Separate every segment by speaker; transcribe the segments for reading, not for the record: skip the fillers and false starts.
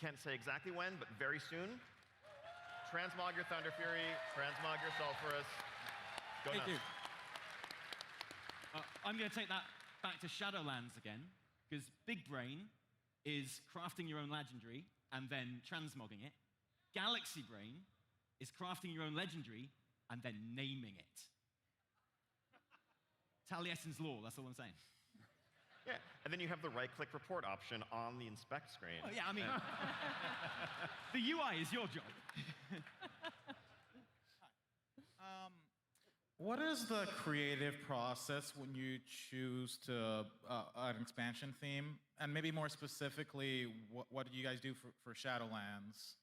Speaker 1: Can't say exactly when, but very soon. Transmog your Thunder Fury, transmog your Sulphurus. Go nuts.
Speaker 2: Hey, dude. I'm going to take that back to Shadowlands again, because Big Brain is crafting your own legendary and then transmogging it. Galaxy Brain is crafting your own legendary and then naming it. Taliesin's law, that's all I'm saying.
Speaker 1: Yeah, and then you have the right-click report option on the inspect screen.
Speaker 2: Oh, yeah, I mean, the UI is your job.
Speaker 3: What is the creative process when you choose to an expansion theme? And maybe more specifically, what do you guys do for Shadowlands?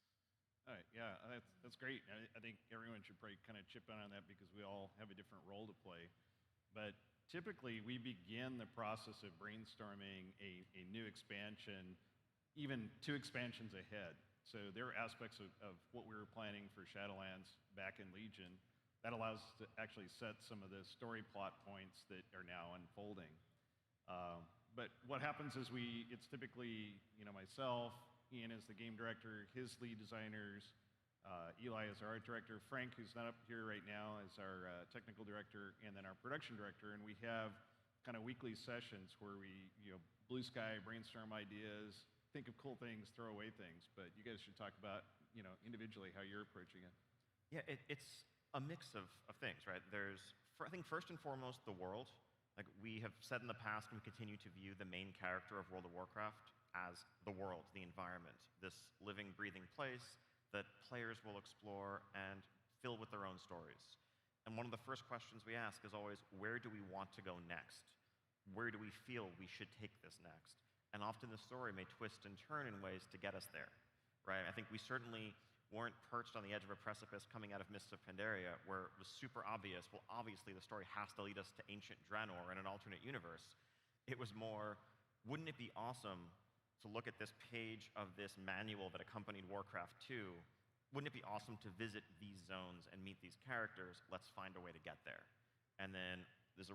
Speaker 4: All right, yeah, that's great. I think everyone should probably kind of chip in on that because we all have a different role to play. But typically, we begin the process of brainstorming a new expansion, even 2 expansions ahead. So there are aspects of what we were planning for Shadowlands back in Legion that allows us to actually set some of the story plot points that are now unfolding. But what happens is it's typically myself, Ian is the game director, his lead designers, Eli is our art director, Frank, who's not up here right now, is our technical director, and then our production director. And we have kind of weekly sessions where we, blue sky, brainstorm ideas, think of cool things, throw away things. But you guys should talk about, individually how you're approaching it.
Speaker 1: Yeah, it's a mix of things, right? There's, I think, first and foremost, the world. Like we have said in the past, and we continue to view the main character of World of Warcraft as the world, the environment, this living, breathing place that players will explore and fill with their own stories. And one of the first questions we ask is always, where do we want to go next? Where do we feel we should take this next? And often the story may twist and turn in ways to get us there, right? I think we certainly weren't perched on the edge of a precipice coming out of Mists of Pandaria, where it was super obvious, well, obviously the story has to lead us to ancient Draenor in an alternate universe. It was more, wouldn't it be awesome to look at this page of this manual that accompanied Warcraft 2, wouldn't it be awesome to visit these zones and meet these characters? Let's find a way to get there. And then there's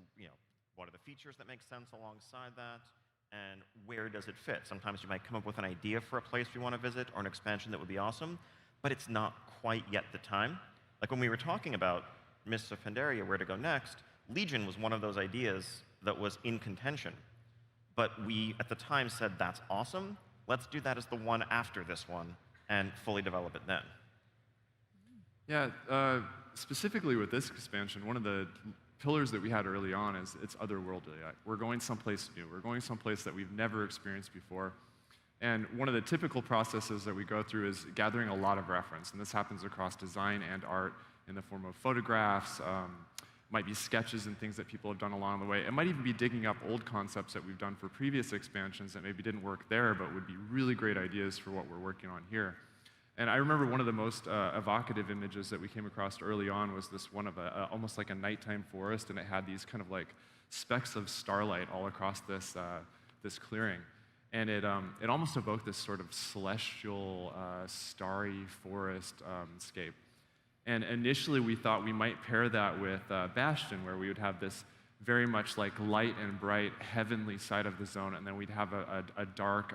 Speaker 1: what are the features that make sense alongside that? And where does it fit? Sometimes you might come up with an idea for a place we want to visit or an expansion that would be awesome, but it's not quite yet the time. Like when we were talking about Mists of Pandaria, where to go next, Legion was one of those ideas that was in contention. But we, at the time, said, that's awesome. Let's do that as the one after this one and fully develop it then.
Speaker 5: Yeah, specifically with this expansion, one of the pillars that we had early on is it's otherworldly. We're going someplace new. We're going someplace that we've never experienced before. And one of the typical processes that we go through is gathering a lot of reference. And this happens across design and art in the form of photographs, might be sketches and things that people have done along the way. It might even be digging up old concepts that we've done for previous expansions that maybe didn't work there, but would be really great ideas for what we're working on here. And I remember one of the most evocative images that we came across early on was this one of almost like a nighttime forest, and it had these kind of like specks of starlight all across this, this clearing. And it almost evoked this sort of celestial, starry forest scape. And initially, we thought we might pair that with Bastion, where we would have this very much like light and bright heavenly side of the zone, and then we'd have a dark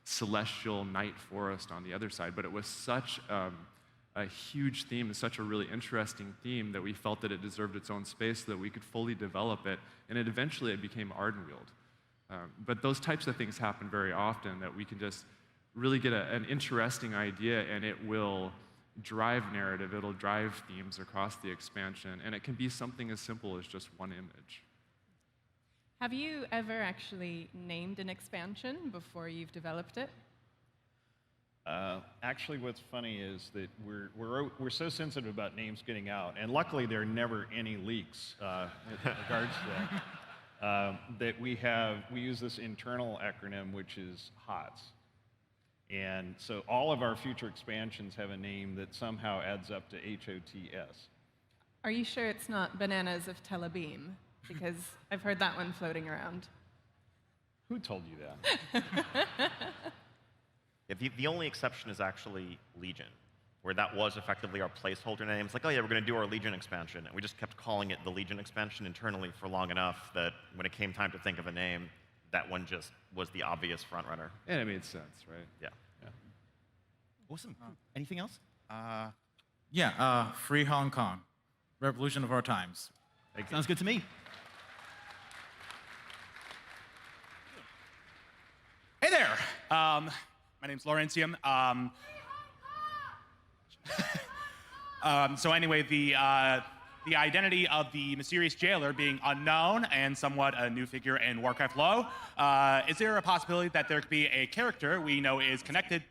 Speaker 5: celestial night forest on the other side. But it was such a huge theme and such a really interesting theme that we felt that it deserved its own space so that we could fully develop it, and eventually it became Ardenweald. But those types of things happen very often, that we can just really get an interesting idea and it will drive narrative, it'll drive themes across the expansion, and it can be something as simple as just one image.
Speaker 6: Have you ever actually named an expansion before you've developed it?
Speaker 4: Actually, what's funny is that we're so sensitive about names getting out, and luckily there are never any leaks in regards to that. That we use this internal acronym, which is HOTS. And so all of our future expansions have a name that somehow adds up to HOTS.
Speaker 6: Are you sure it's not Bananas of Tel Aviv? Because I've heard that one floating around.
Speaker 4: Who told you that?
Speaker 1: Yeah, the only exception is actually Legion, where that was effectively our placeholder name. It's like, oh yeah, we're going to do our Legion expansion. And we just kept calling it the Legion expansion internally for long enough that when it came time to think of a name, that one just was the obvious frontrunner.
Speaker 5: And it made sense, right?
Speaker 1: Yeah.
Speaker 5: Yeah.
Speaker 2: Awesome. Anything else?
Speaker 3: Free Hong Kong. Revolution of our times.
Speaker 2: Sounds good to me.
Speaker 7: Hey there. My name's Laurentium. So anyway, the identity of the mysterious jailer being unknown and somewhat a new figure in Warcraft LoW, is there a possibility that there could be a character we know is connected?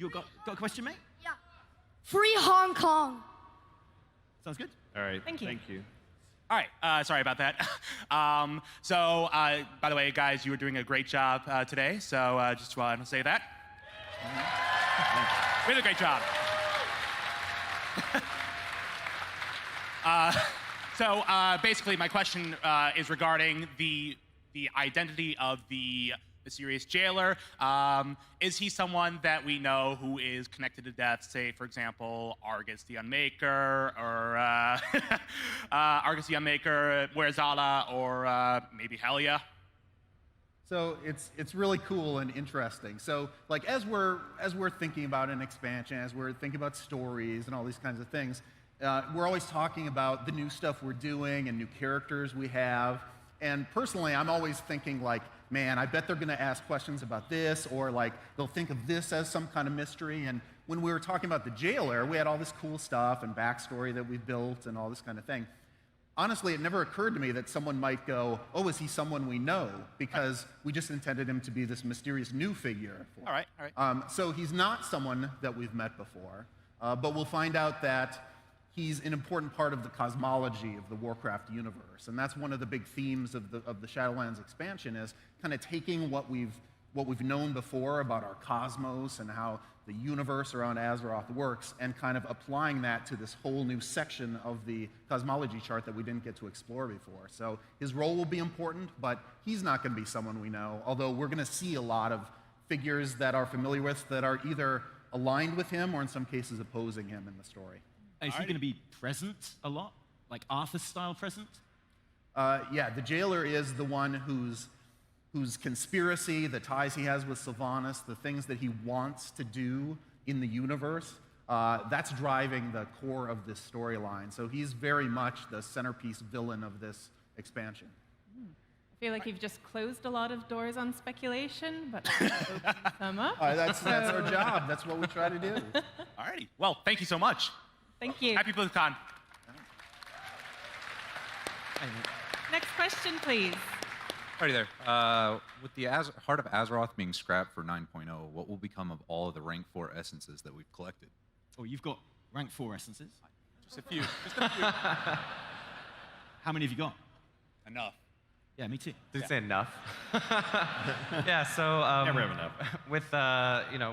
Speaker 2: You got a question, mate?
Speaker 8: Yeah. Free Hong Kong.
Speaker 2: Sounds good.
Speaker 4: All right.
Speaker 6: Thank you.
Speaker 4: Thank you.
Speaker 7: All right, sorry about that. By the way, guys, you were doing a great job today, so just want to say that. We did a great job. Basically, my question is regarding the identity of the mysterious jailer. Is he someone that we know who is connected to death, say, for example, Argus the Unmaker, or Argus the Unmaker, Muerzala, or maybe Helia?
Speaker 9: So it's really cool and interesting. So like as we're thinking about an expansion, as we're thinking about stories and all these kinds of things, we're always talking about the new stuff we're doing and new characters we have. And personally, I'm always thinking like, man, I bet they're going to ask questions about this, or like they'll think of this as some kind of mystery. And when we were talking about the jailer, we had all this cool stuff and backstory that we built and all this kind of thing. Honestly, it never occurred to me that someone might go, oh, is he someone we know? Because we just intended him to be this mysterious new figure.
Speaker 7: All right.
Speaker 9: So he's not someone that we've met before, but we'll find out that he's an important part of the cosmology of the Warcraft universe. And that's one of the big themes of the Shadowlands expansion, is kind of taking what we've known before about our cosmos and how the universe around Azeroth works, and kind of applying that to this whole new section of the cosmology chart that we didn't get to explore before. So his role will be important, but he's not going to be someone we know, although we're going to see a lot of figures that are familiar with that are either aligned with him or in some cases opposing him in the story.
Speaker 2: Is he going to be present a lot? Like Arthas-style present?
Speaker 9: Yeah, the jailer is the one whose conspiracy, the ties he has with Sylvanas, the things that he wants to do in the universe, that's driving the core of this storyline. So he's very much the centerpiece villain of this expansion.
Speaker 6: I feel like you've just closed a lot of doors on speculation, but opened some up.
Speaker 9: That's our job. That's what we try to do.
Speaker 7: All righty. Well, thank you so much.
Speaker 6: Thank you.
Speaker 7: Happy BlizzCon.
Speaker 6: Next question, please.
Speaker 10: Alrighty there. With the Heart of Azeroth being scrapped for 9.0, what will become of all of the rank 4 essences that we've collected?
Speaker 2: Oh, you've got rank 4 essences.
Speaker 7: Just a few. Just a few.
Speaker 2: How many have you got?
Speaker 7: Enough.
Speaker 2: Yeah, me too.
Speaker 11: Did you say enough? Yeah, so
Speaker 4: Never have enough.
Speaker 11: with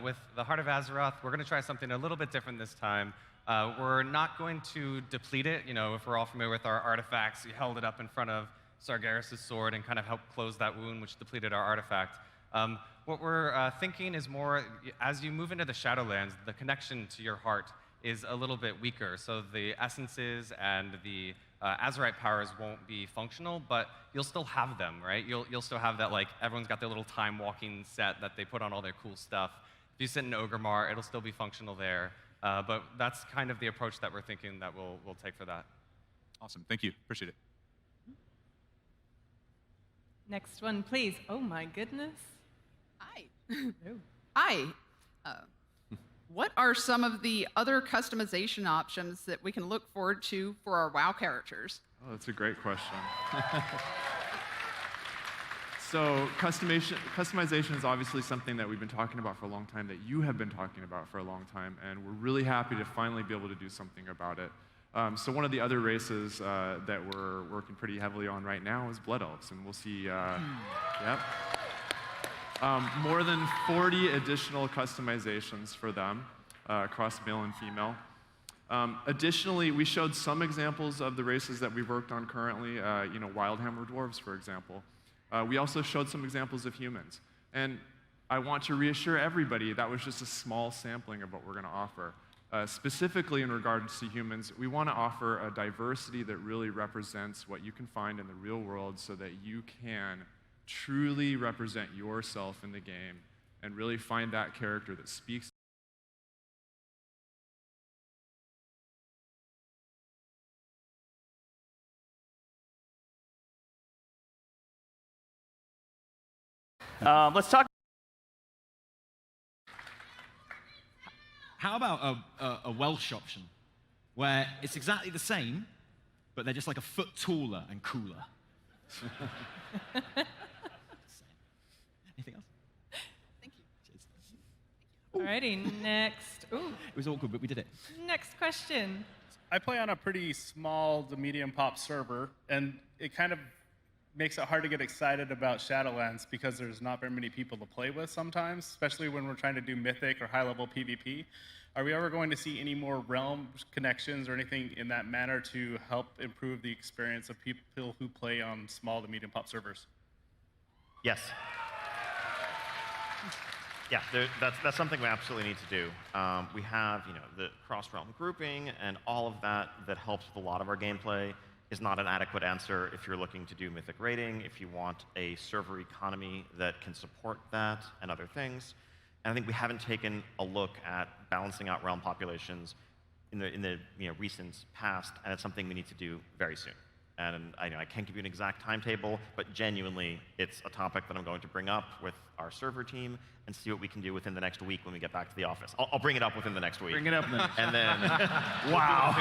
Speaker 11: with the Heart of Azeroth, we're going to try something a little bit different this time. We're not going to deplete it. If we're all familiar with our artifacts, you held it up in front of Sargeras' sword and kind of helped close that wound, which depleted our artifact. What we're thinking is more, as you move into the Shadowlands, the connection to your heart is a little bit weaker. So the essences and the Azerite powers won't be functional, but you'll still have them, right? You'll still have that, like, everyone's got their little time walking set that they put on all their cool stuff. If you sit in Ogremar, it'll still be functional there. But that's kind of the approach that we're thinking that we'll take for that.
Speaker 10: Awesome. Thank you. Appreciate it.
Speaker 6: Next one, please. Oh my goodness.
Speaker 12: Hi. Hi. What are some of the other customization options that we can look forward to for our WoW characters?
Speaker 5: Oh, that's a great question. So customization is obviously something that we've been talking about for a long time, that you have been talking about for a long time, and we're really happy to finally be able to do something about it. So one of the other races that we're working pretty heavily on right now is Blood Elves, and we'll see, more than 40 additional customizations for them across male and female. Additionally, we showed some examples of the races that we've worked on currently, Wildhammer Dwarves, for example. We also showed some examples of humans. And I want to reassure everybody that was just a small sampling of what we're going to offer. Specifically in regards to humans, we want to offer a diversity that really represents what you can find in the real world, so that you can truly represent yourself in the game and really find that character that speaks
Speaker 13: Let's talk.
Speaker 2: How about a Welsh option, where it's exactly the same, but they're just like a foot taller and cooler? Anything else?
Speaker 6: Alrighty, next. Ooh,
Speaker 2: It was awkward, but we did it.
Speaker 6: next question.
Speaker 14: I play on a pretty small to medium pop server, and it kind of makes it hard to get excited about Shadowlands because there's not very many people to play with sometimes, especially when we're trying to do Mythic or high-level PvP. Are we ever going to see any more realm connections or anything in that manner to help improve the experience of people who play on small to medium pop servers?
Speaker 1: Yes. Yeah, that's something we absolutely need to do. We have, the cross-realm grouping and all of that helps with a lot of our gameplay. Is not an adequate answer if you're looking to do Mythic raiding, if you want a server economy that can support that and other things. And I think we haven't taken a look at balancing out realm populations in the recent past, and it's something we need to do very soon. And I can't give you an exact timetable, but genuinely, it's a topic that I'm going to bring up with our server team and see what we can do within the next week when we get back to the office. I'll bring it up within the next week.
Speaker 4: Bring it up then.
Speaker 1: And then, wow.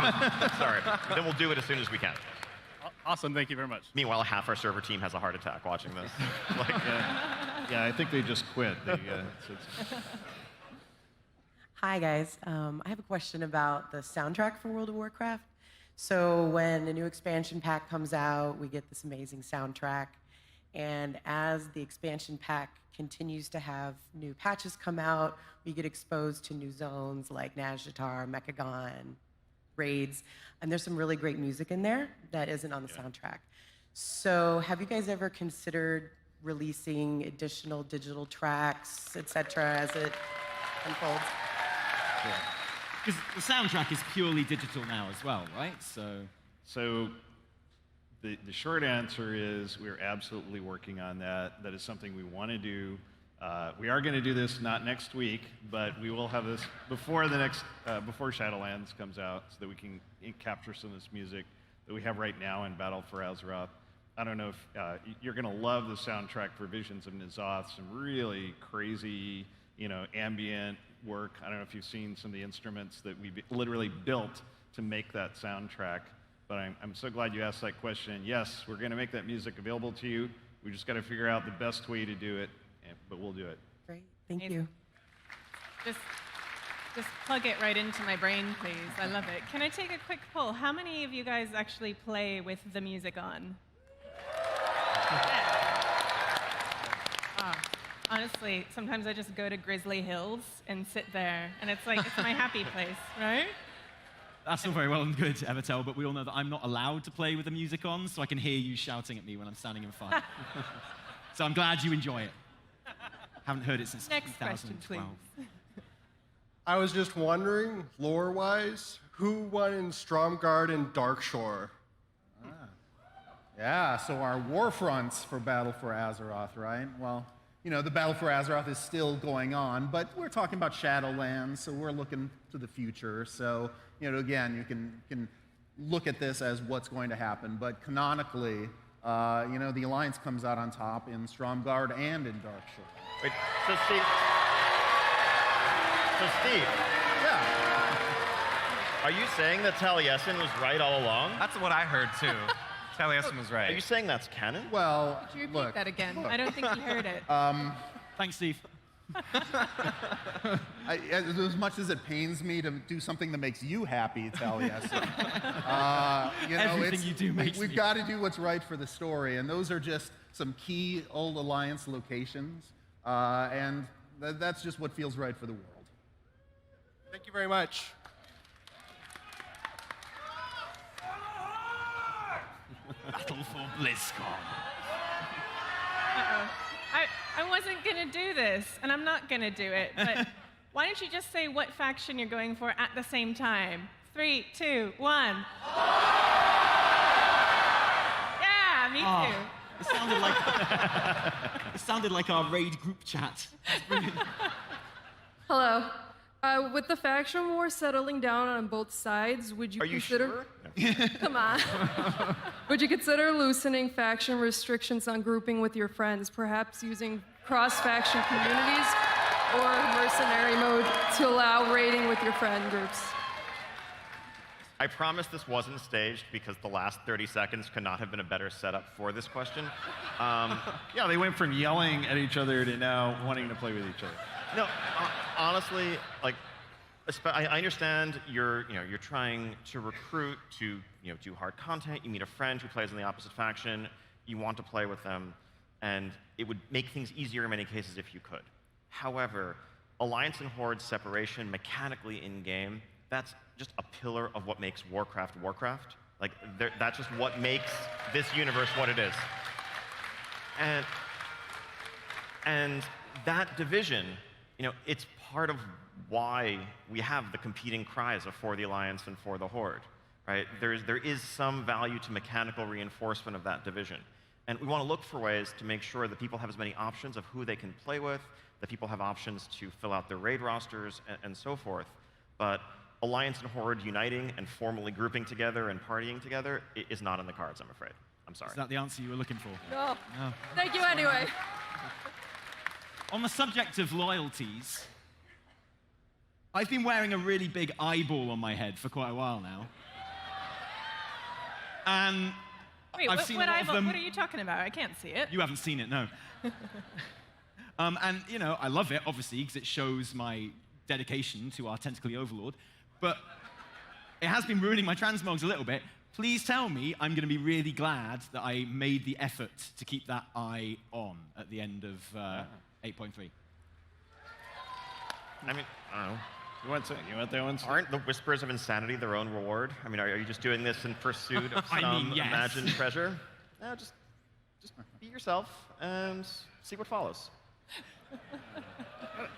Speaker 1: Sorry. Then we'll do it as soon as we can.
Speaker 14: Awesome, thank you very much.
Speaker 1: Meanwhile, half our server team has a heart attack watching this.
Speaker 4: Yeah, I think they just quit.
Speaker 15: Hi, guys. I have a question about the soundtrack for World of Warcraft. So when a new expansion pack comes out, we get this amazing soundtrack. And as the expansion pack continues to have new patches come out, we get exposed to new zones like Nazjatar, Mechagon, raids, and there's some really great music in there that isn't on the soundtrack. So have you guys ever considered releasing additional digital tracks, etc., as it unfolds?
Speaker 2: Because the soundtrack is purely digital now as well, right?
Speaker 4: So the short answer is we're absolutely working on that. That is something we want to do. We are going to do this not next week, but we will have this before before Shadowlands comes out, so that we can capture some of this music that we have right now in Battle for Azeroth. I don't know if you're going to love the soundtrack for Visions of N'Zoth. Some really crazy, ambient work. I don't know if you've seen some of the instruments that we literally built to make that soundtrack. But I'm so glad you asked that question. Yes, we're going to make that music available to you. We just got to figure out the best way to do it, but we'll do it.
Speaker 15: Great, thank you.
Speaker 6: Just plug it right into my brain, please. I love it. Can I take a quick poll? How many of you guys actually play with the music on? Honestly, sometimes I just go to Grizzly Hills and sit there, and it's like, it's my happy place, right?
Speaker 2: That's all very well and good, Evertel, but we all know that I'm not allowed to play with the music on, so I can hear you shouting at me when I'm standing in front. So I'm glad you enjoy it. Haven't heard it since
Speaker 6: Next
Speaker 2: 2012.
Speaker 6: question, please.
Speaker 16: I was just wondering, lore-wise, who won in Stromgarde and Darkshore?
Speaker 9: Yeah, so our war fronts for Battle for Azeroth, right? Well, the Battle for Azeroth is still going on, but we're talking about Shadowlands, so we're looking to the future. So, again, you can look at this as what's going to happen, but canonically, the Alliance comes out on top in Stromgarde and in Darkshore.
Speaker 1: Wait, so Steve.
Speaker 9: Yeah.
Speaker 1: Are you saying that Taliesin was right all along?
Speaker 11: That's what I heard too. Taliesin was right.
Speaker 1: Are you saying that's canon?
Speaker 9: Well,
Speaker 6: Could you repeat that again? I don't think you heard it.
Speaker 2: Thanks, Steve.
Speaker 9: As much as it pains me to do something that makes you happy, Taliesin,
Speaker 2: Everything you do makes
Speaker 9: we've
Speaker 2: me
Speaker 9: got to do what's right for the story, and those are just some key old Alliance locations, and that's just what feels right for the world.
Speaker 16: Thank you very much.
Speaker 2: Battle for BlizzCon.
Speaker 6: Uh-oh. I wasn't going to do this, and I'm not going to do it, but why don't you just say what faction you're going for at the same time? 3, 2, 1. Yeah, me too.
Speaker 2: It sounded like our raid group chat.
Speaker 17: Hello. With the faction war settling down on both sides, would you consider... Come on. Would you consider loosening faction restrictions on grouping with your friends, perhaps using cross-faction communities, or mercenary mode to allow raiding with your friend groups?
Speaker 1: I promise this wasn't staged because the last 30 seconds could not have been a better setup for this question.
Speaker 4: Yeah, they went from yelling at each other to now wanting to play with each other.
Speaker 1: No, honestly, like, I understand you're trying to recruit to do hard content. You meet a friend who plays in the opposite faction. You want to play with them, and it would make things easier in many cases if you could. However, Alliance and Horde separation mechanically in game, that's just a pillar of what makes Warcraft Warcraft. Like, that's just what makes this universe what it is. And that division, it's part of why we have the competing cries of for the Alliance and for the Horde, right? There is some value to mechanical reinforcement of that division. And we want to look for ways to make sure that people have as many options of who they can play with, that people have options to fill out their raid rosters, and so forth. But Alliance and Horde uniting and formally grouping together and partying together is not in the cards, I'm afraid. I'm sorry.
Speaker 2: Is that the answer you were looking for?
Speaker 17: No.
Speaker 2: No.
Speaker 17: Thank you anyway.
Speaker 2: On the subject of loyalties, I've been wearing a really big eyeball on my head for quite a while now. And
Speaker 6: Wait,
Speaker 2: I've
Speaker 6: what,
Speaker 2: seen
Speaker 6: what
Speaker 2: a lot of
Speaker 6: eyeball?
Speaker 2: them.
Speaker 6: What are you talking about? I can't see it.
Speaker 2: You haven't seen it, no. And, I love it, obviously, because it shows my dedication to our tentacly overlord. But it has been ruining my transmogs a little bit. Please tell me I'm going to be really glad that I made the effort to keep that eye on at the end of 8.3.
Speaker 1: I mean, I don't know.
Speaker 4: You want that one?
Speaker 1: Aren't the Whispers of Insanity their own reward? I mean, are you just doing this in pursuit of some
Speaker 2: yes.
Speaker 1: imagined treasure? No, just be yourself and see what follows.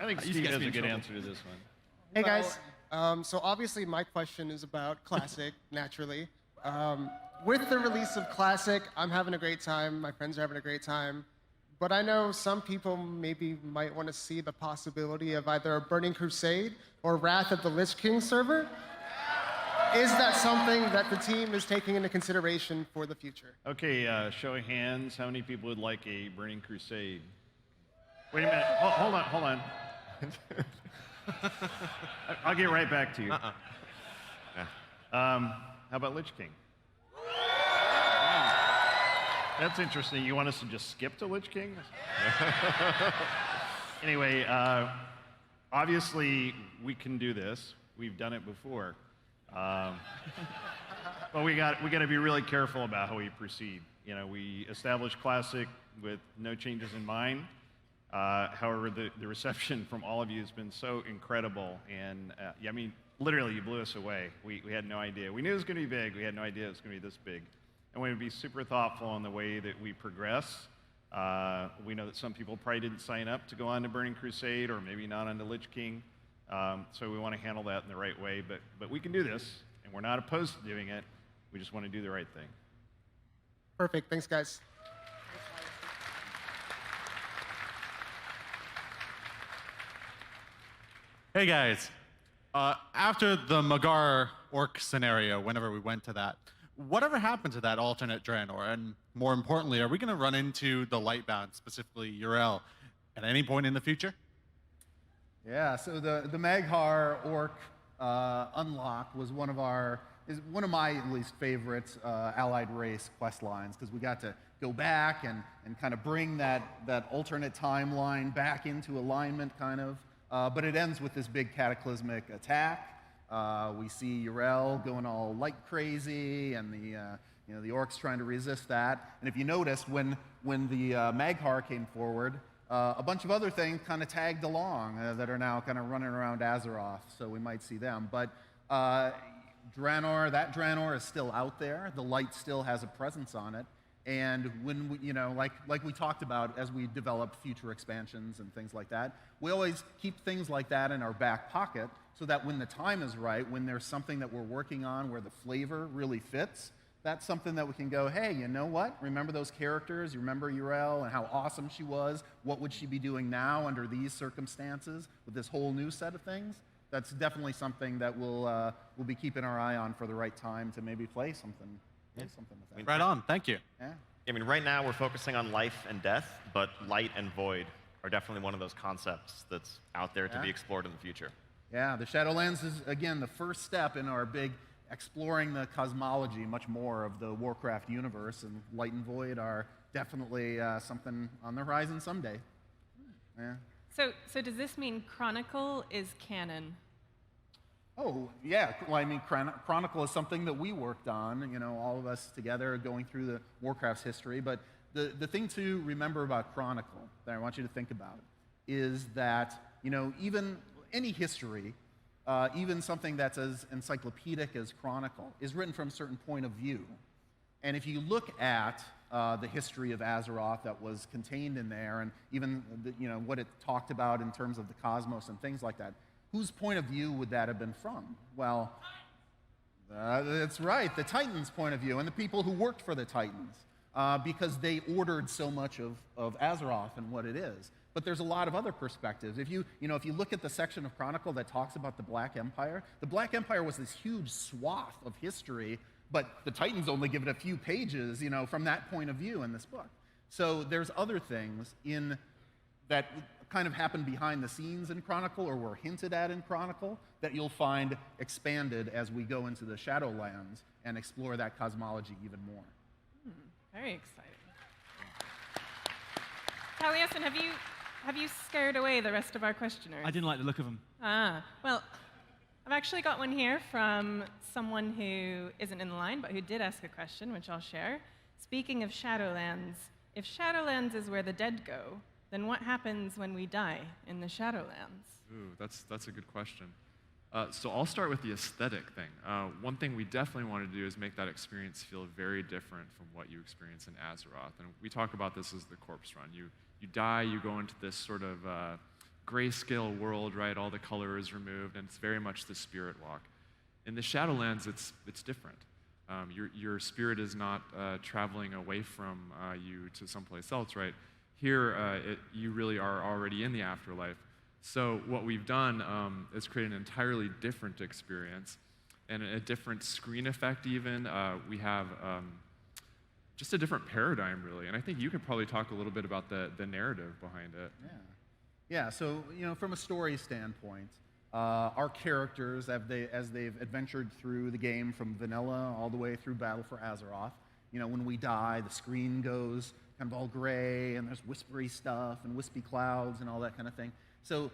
Speaker 4: I think Steve has a good answer to this one.
Speaker 13: Hey guys, so obviously my question is about Classic, naturally. With the release of Classic, I'm having a great time, my friends are having a great time, but I know some people maybe might want to see the possibility of either a Burning Crusade or Wrath of the Lich King server. Is that something that the team is taking into consideration for the future?
Speaker 4: Okay, show of hands, how many people would like a Burning Crusade? Wait a minute, hold on. I'll get right back to you. How about Lich King? That's interesting. You want us to just skip to Lich King? Anyway, obviously we can do this. We've done it before. But we got to be really careful about how we proceed. We established Classic with no changes in mind. However, the reception from all of you has been so incredible, and I mean, literally, you blew us away. We had no idea. We knew it was going to be big. We had no idea it was going to be this big. And we would be super thoughtful in the way that we progress. We know that some people probably didn't sign up to go on to Burning Crusade, or maybe not onto Lich King. So we want to handle that in the right way. But we can do this, and we're not opposed to doing it. We just want to do the right thing.
Speaker 13: Perfect, thanks guys.
Speaker 3: Hey guys, after the Magar orc scenario, whenever we went to that, whatever happened to that alternate Draenor? And more importantly, are we going to run into the Lightbound, specifically Yrel, at any point in the future?
Speaker 9: Yeah, so the Mag'har orc unlock was one of my at least favorite allied race quest lines, because we got to go back and kind of bring that alternate timeline back into alignment, kind of. But it ends with this big cataclysmic attack. We see Yrel going all light crazy, and the orcs trying to resist that. And if you noticed, when the Mag'har came forward, a bunch of other things kind of tagged along that are now kind of running around Azeroth, so we might see them. But Draenor, that Draenor is still out there. The light still has a presence on it. And when we, like we talked about as we develop future expansions and things like that, we always keep things like that in our back pocket so that when the time is right, when there's something that we're working on where the flavor really fits, that's something that we can go, hey, you know what? Remember those characters? You remember Yrel and how awesome she was? What would she be doing now under these circumstances with this whole new set of things? That's definitely something that we'll be keeping our eye on for the right time to maybe play something. Something with that.
Speaker 3: Right on, thank you.
Speaker 9: Yeah.
Speaker 1: I mean, right now we're focusing on life and death, but light and void are definitely one of those concepts that's out there to be explored in the future.
Speaker 9: Yeah, the Shadowlands is, again, the first step in our big exploring the cosmology much more of the Warcraft universe, and Light and Void are definitely something on the horizon someday. Yeah.
Speaker 6: So does this mean Chronicle is canon?
Speaker 9: Oh, yeah. Well, I mean, Chronicle is something that we worked on, you know, all of us together going through the Warcraft's history. But the thing to remember about Chronicle that I want you to think about is that, you know, even any history, even something that's as encyclopedic as Chronicle, is written from a certain point of view. And if you look at the history of Azeroth that was contained in there, and even you know what it talked about in terms of the cosmos and things like that, whose point of view would that have been from? Well, that's right, the Titans' point of view, and the people who worked for the Titans, because they ordered so much of Azeroth and what it is. But there's a lot of other perspectives. If you look at the section of Chronicle that talks about the Black Empire was this huge swath of history, but the Titans only give it a few pages, you know, from that point of view in this book. So there's other things in that kind of happen behind the scenes in Chronicle, or were hinted at in Chronicle, that you'll find expanded as we go into the Shadowlands and explore that cosmology even more.
Speaker 6: Very exciting. Taliesin, have you scared away the rest of our questioners?
Speaker 2: I didn't like the look of them.
Speaker 6: Well, I've actually got one here from someone who isn't in the line, but who did ask a question, which I'll share. Speaking of Shadowlands, if Shadowlands is where the dead go, then what happens when we die in the Shadowlands?
Speaker 5: Ooh, that's a good question. So I'll start with the aesthetic thing. One thing we definitely want to do is make that experience feel very different from what you experience in Azeroth. And we talk about this as the corpse run. You die, you go into this sort of grayscale world, right? All the color is removed, and it's very much the spirit walk. In the Shadowlands, it's different. Your spirit is not traveling away from you to someplace else, right? Here, you really are already in the afterlife. So what we've done is create an entirely different experience and a different screen effect even. We have just a different paradigm, really. And I think you could probably talk a little bit about the narrative behind it.
Speaker 9: Yeah, so, you know, from a story standpoint, our characters, as they've adventured through the game from vanilla all the way through Battle for Azeroth, you know, when we die, the screen goes kind of all gray, and there's whispery stuff and wispy clouds and all that kind of thing. So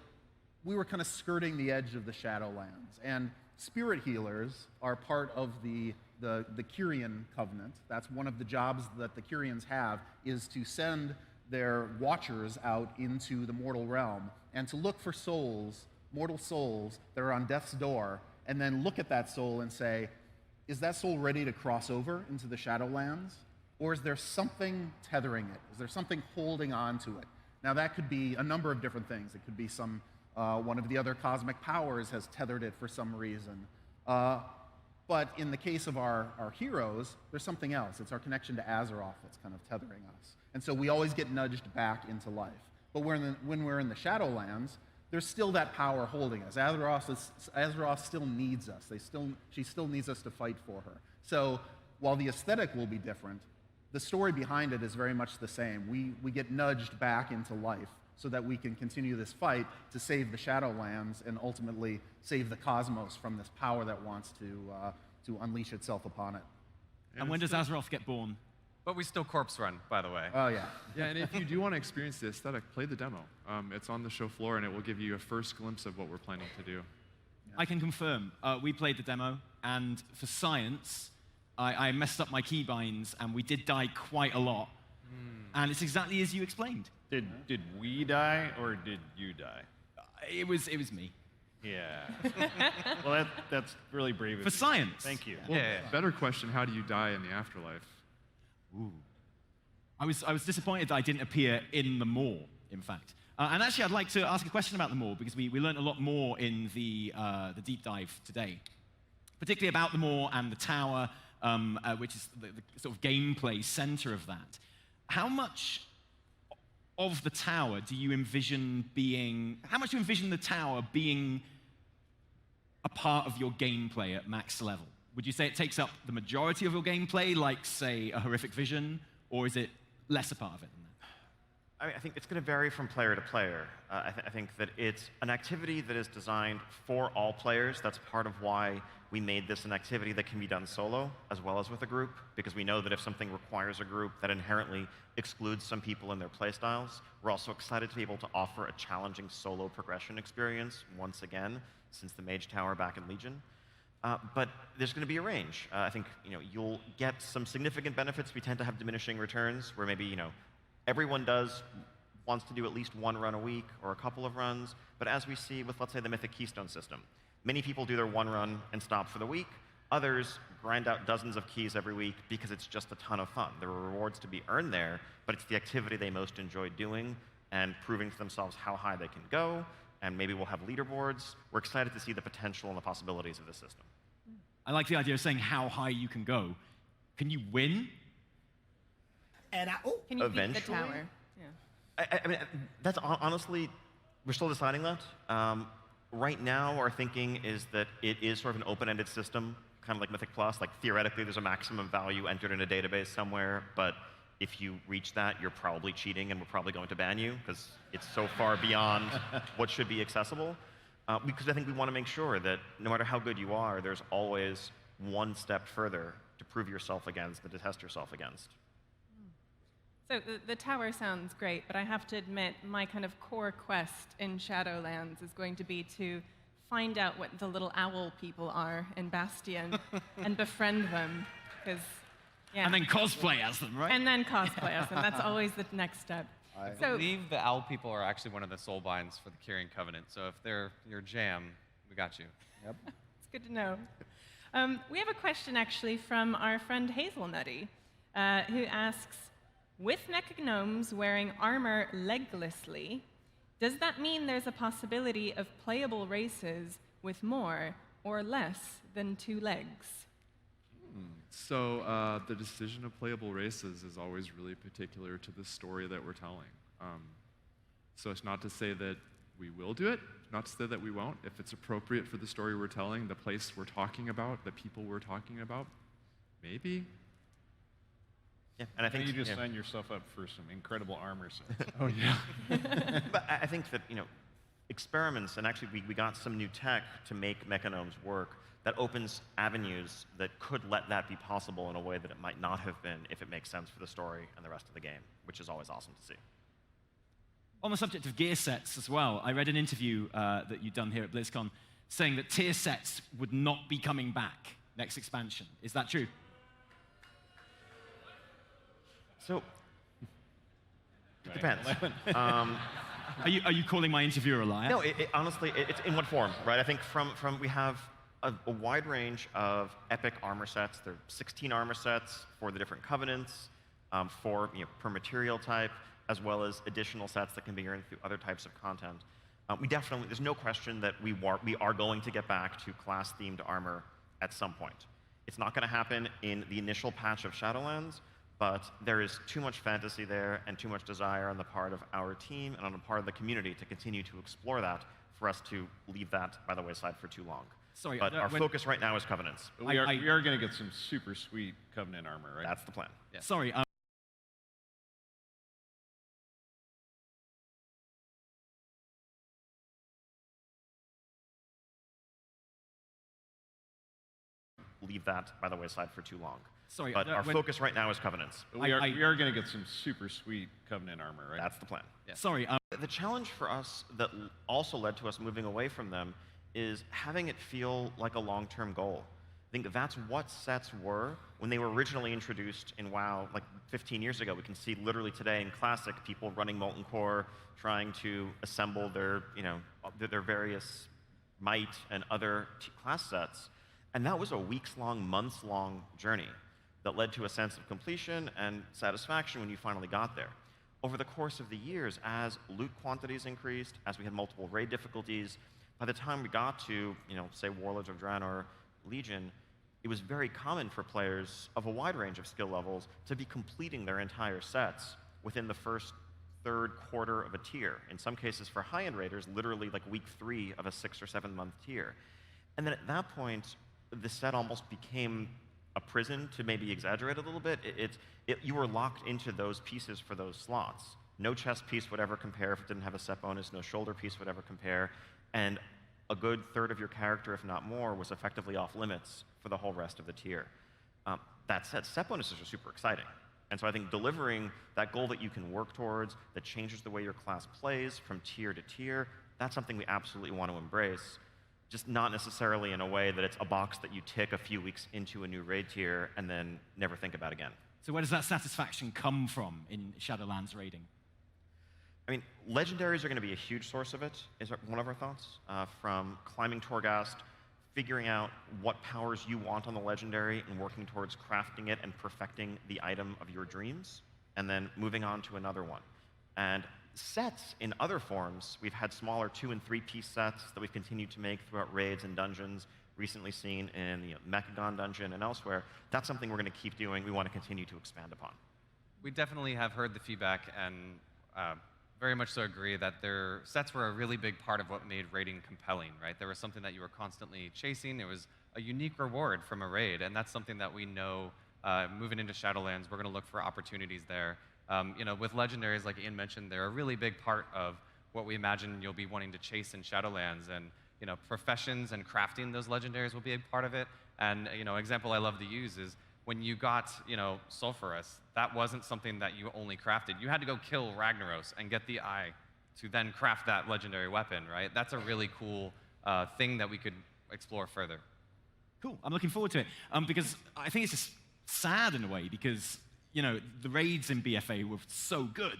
Speaker 9: we were kind of skirting the edge of the Shadowlands. And spirit healers are part of the Kyrian Covenant. That's one of the jobs that the Kyrians have, is to send their watchers out into the mortal realm and to look for souls, mortal souls, that are on death's door, and then look at that soul and say, is that soul ready to cross over into the Shadowlands? Or is there something tethering it? Is there something holding on to it? Now, that could be a number of different things. It could be one of the other cosmic powers has tethered it for some reason. But in the case of our heroes, there's something else. It's our connection to Azeroth that's kind of tethering us. And so we always get nudged back into life. But when we're in the Shadowlands, there's still that power holding us. Azeroth still needs us. She still needs us to fight for her. So while the aesthetic will be different, the story behind it is very much the same. We get nudged back into life so that we can continue this fight to save the Shadowlands and ultimately save the cosmos from this power that wants to unleash itself upon it.
Speaker 2: And when does Azeroth get born?
Speaker 11: But we still corpse run, by the way.
Speaker 9: Oh, yeah.
Speaker 5: Yeah, and if you do want to experience the aesthetic, play the demo. It's on the show floor, and it will give you a first glimpse of what we're planning to do.
Speaker 2: I can confirm. We played the demo, and for science, I messed up my keybinds, and we did die quite a lot. And it's exactly as you explained.
Speaker 4: Did we die, or did you die?
Speaker 2: It was me.
Speaker 4: Yeah. Well, that's really brave of
Speaker 2: For
Speaker 4: you.
Speaker 2: science.
Speaker 4: Thank you.
Speaker 5: Well, better question, how do you die in the afterlife?
Speaker 2: Ooh. I was disappointed that I didn't appear in the Maw, in fact. And actually, I'd like to ask a question about the Maw, because we learned a lot more in the deep dive today, particularly about the Maw and the tower, which is the sort of gameplay center of that. How much of the tower do you envision the tower being a part of your gameplay at max level? Would you say it takes up the majority of your gameplay, like, say, a Horrific Vision, or is it less a part of it than that?
Speaker 1: I think it's going to vary from player to player. I think that it's an activity that is designed for all players. That's part of why we made this an activity that can be done solo as well as with a group, because we know that if something requires a group, that inherently excludes some people in their playstyles. We're also excited to be able to offer a challenging solo progression experience once again, since the Mage Tower back in Legion. But there's going to be a range. I think you'll get some significant benefits. We tend to have diminishing returns, where maybe everyone wants to do at least one run a week or a couple of runs. But as we see with, let's say, the Mythic Keystone system, many people do their one run and stop for the week. Others grind out dozens of keys every week because it's just a ton of fun. There are rewards to be earned there, but it's the activity they most enjoy doing and proving to themselves how high they can go. And maybe we'll have leaderboards. We're excited to see the potential and the possibilities of the system.
Speaker 2: I like the idea of saying how high you can go. Can you win?
Speaker 6: And can you beat the tower? Yeah.
Speaker 1: I mean, that's honestly, we're still deciding that. Right now, our thinking is that it is sort of an open-ended system, kind of like Mythic Plus. Like, theoretically, there's a maximum value entered in a database somewhere, but if you reach that, you're probably cheating, and we're probably going to ban you, because it's so far beyond what should be accessible. Because I think we want to make sure that no matter how good you are, there's always one step further to prove yourself against, to test yourself against.
Speaker 6: So the tower sounds great, but I have to admit my kind of core quest in Shadowlands is going to be to find out what the little owl people are in Bastion and befriend them. Yeah.
Speaker 2: And then cosplay as them, right?
Speaker 6: And then cosplay as them. That's always the next step.
Speaker 11: I believe the owl people are actually one of the soulbinds for the Kyrian Covenant. So if they're your jam, we got you.
Speaker 16: Yep.
Speaker 6: It's good to know. We have a question actually from our friend Hazelnutty, who asks, with mecha gnomes wearing armor leglessly, does that mean there's a possibility of playable races with more or less than 2 legs?
Speaker 5: So the decision of playable races is always really particular to the story that we're telling. So it's not to say that we will do it, not to say that we won't. If it's appropriate for the story we're telling, the place we're talking about, the people we're talking about, maybe.
Speaker 1: Yeah, and I think
Speaker 4: you just sign yourself up for some incredible armor sets.
Speaker 5: Oh yeah.
Speaker 1: But I think that experiments, and actually we got some new tech to make mechanomes work that opens avenues that could let that be possible in a way that it might not have been if it makes sense for the story and the rest of the game, which is always awesome to see.
Speaker 2: On the subject of gear sets as well, I read an interview that you'd done here at BlizzCon saying that tier sets would not be coming back next expansion. Is that true?
Speaker 1: So, it depends.
Speaker 2: Are you calling my interviewer a liar?
Speaker 1: No, honestly, it's in what form, right? I think we have a wide range of epic armor sets. There are 16 armor sets for the different covenants, per material type, as well as additional sets that can be earned through other types of content. There's no question that we are going to get back to class-themed armor at some point. It's not going to happen in the initial patch of Shadowlands, but there is too much fantasy there and too much desire on the part of our team and on the part of the community to continue to explore that for us to leave that by the wayside for too long.
Speaker 2: Sorry,
Speaker 1: but our focus right now is Covenants.
Speaker 4: But we are going to get some super sweet Covenant armor, right?
Speaker 1: That's the plan.
Speaker 2: Yeah. Sorry.
Speaker 1: Leave that by the wayside for too long.
Speaker 2: Sorry,
Speaker 1: but our focus right now is Covenants.
Speaker 4: But we are going to get some super sweet Covenant armor, right?
Speaker 1: That's the plan.
Speaker 2: Yeah. Sorry.
Speaker 1: The challenge for us that also led to us moving away from them is having it feel like a long-term goal. I think that's what sets were when they were originally introduced in WoW, like 15 years ago. We can see literally today in Classic, people running Molten Core, trying to assemble their various might and other class sets. And that was a weeks-long, months-long journey that led to a sense of completion and satisfaction when you finally got there. Over the course of the years, as loot quantities increased, as we had multiple raid difficulties, by the time we got to, say, Warlords of Draenor, Legion, it was very common for players of a wide range of skill levels to be completing their entire sets within the first third quarter of a tier. In some cases, for high-end raiders, literally like week 3 of a 6 or 7 month tier. And then at that point, the set almost became a prison, to maybe exaggerate a little bit. You were locked into those pieces for those slots. No chest piece would ever compare if it didn't have a set bonus. No shoulder piece would ever compare. And a good third of your character, if not more, was effectively off limits for the whole rest of the tier. That said, set bonuses are super exciting. And so I think delivering that goal that you can work towards, that changes the way your class plays from tier to tier, that's something we absolutely want to embrace. Just not necessarily in a way that it's a box that you tick a few weeks into a new raid tier and then never think about again.
Speaker 2: So where does that satisfaction come from in Shadowlands raiding?
Speaker 1: I mean, legendaries are going to be a huge source of it, is one of our thoughts. From climbing Torghast, figuring out what powers you want on the legendary and working towards crafting it and perfecting the item of your dreams, and then moving on to another one. And sets in other forms, we've had smaller 2- and 3-piece sets that we've continued to make throughout raids and dungeons, recently seen in the Mechagon dungeon and elsewhere. That's something we're going to keep doing. We want to continue to expand upon.
Speaker 11: We definitely have heard the feedback and very much so agree that their sets were a really big part of what made raiding compelling, right? There was something that you were constantly chasing. It was a unique reward from a raid, and that's something that we know moving into Shadowlands, we're going to look for opportunities there. You know, with legendaries, like Ian mentioned, they're a really big part of what we imagine you'll be wanting to chase in Shadowlands, and you know, professions and crafting those legendaries will be a part of it. And you know, example I love to use is when you got, you know, Sulfuras, that wasn't something that you only crafted. You had to go kill Ragnaros and get the eye to then craft that legendary weapon, right? That's a really cool thing that we could explore further.
Speaker 2: Cool, I'm looking forward to it. Because I think it's just sad in a way, because, you know, the raids in BFA were so good.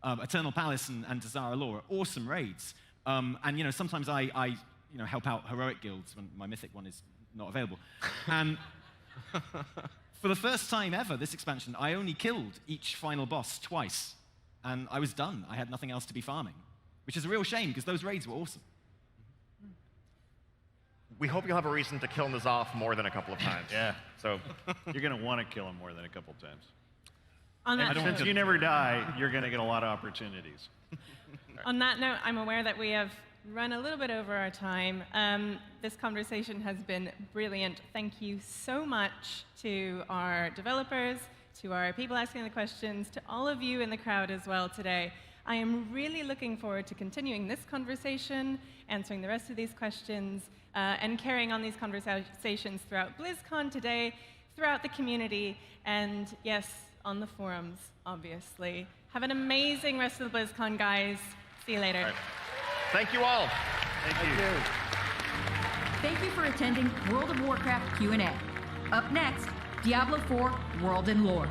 Speaker 2: Eternal Palace and Dazara Law are awesome raids. And, you know, sometimes I you know, help out heroic guilds when my mythic one is not available. And for the first time ever, this expansion, I only killed each final boss twice. And I was done. I had nothing else to be farming, which is a real shame, because those raids were awesome.
Speaker 1: We hope you'll have a reason to kill N'Zoth more than a couple of times.
Speaker 4: Yeah.
Speaker 1: So
Speaker 4: you're going to want to kill him more than a couple times.
Speaker 6: On that
Speaker 4: Since you never die, you're going to get a lot of opportunities.
Speaker 6: On that note, I'm aware that we have run a little bit over our time. This conversation has been brilliant. Thank you so much to our developers, to our people asking the questions, to all of you in the crowd as well today. I am really looking forward to continuing this conversation, answering the rest of these questions, and carrying on these conversations throughout BlizzCon today, throughout the community, and yes, on the forums, obviously. Have an amazing rest of the BlizzCon, guys. See you later.
Speaker 1: All right. Thank you all.
Speaker 4: Thank you.
Speaker 18: Thank you for attending World of Warcraft Q&A. Up next, Diablo 4 World and Lore.